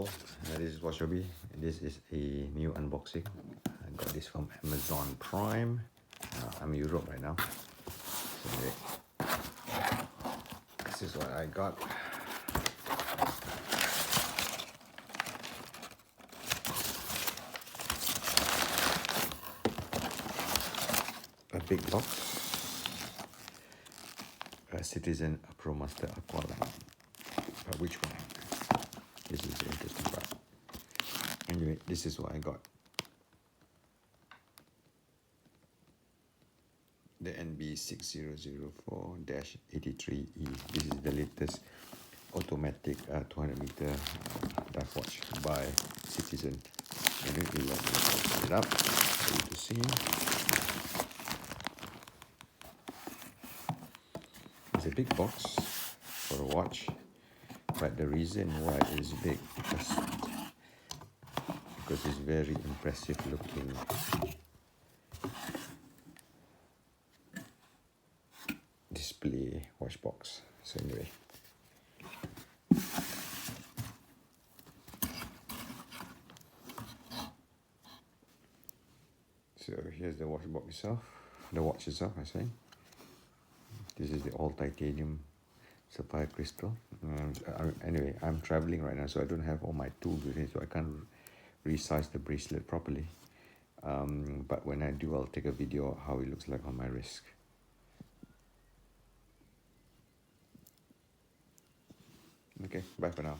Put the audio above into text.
Hello, this is Washobi. This is a new unboxing. I got this from Amazon Prime. I'm in Europe right now. So anyway, this is what I got. A big box. A Citizen ProMaster Aqualine. Which one? This is the interesting part. Anyway, this is what I got. The NB6004-83E. This is the latest automatic 200 meter dive watch by Citizen. Anyway, let me open it up for you to see. It's a big box for a watch, but the reason why it's big because it's very impressive looking. Display watch box. So anyway, so here's the watch box itself. The watch itself, I say. This is the all titanium sapphire crystal. Anyway, I'm traveling right now, so I don't have all my tools with me, so I can't resize the bracelet properly. But when I do, I'll take a video of how it looks like on my wrist. Okay, bye for now.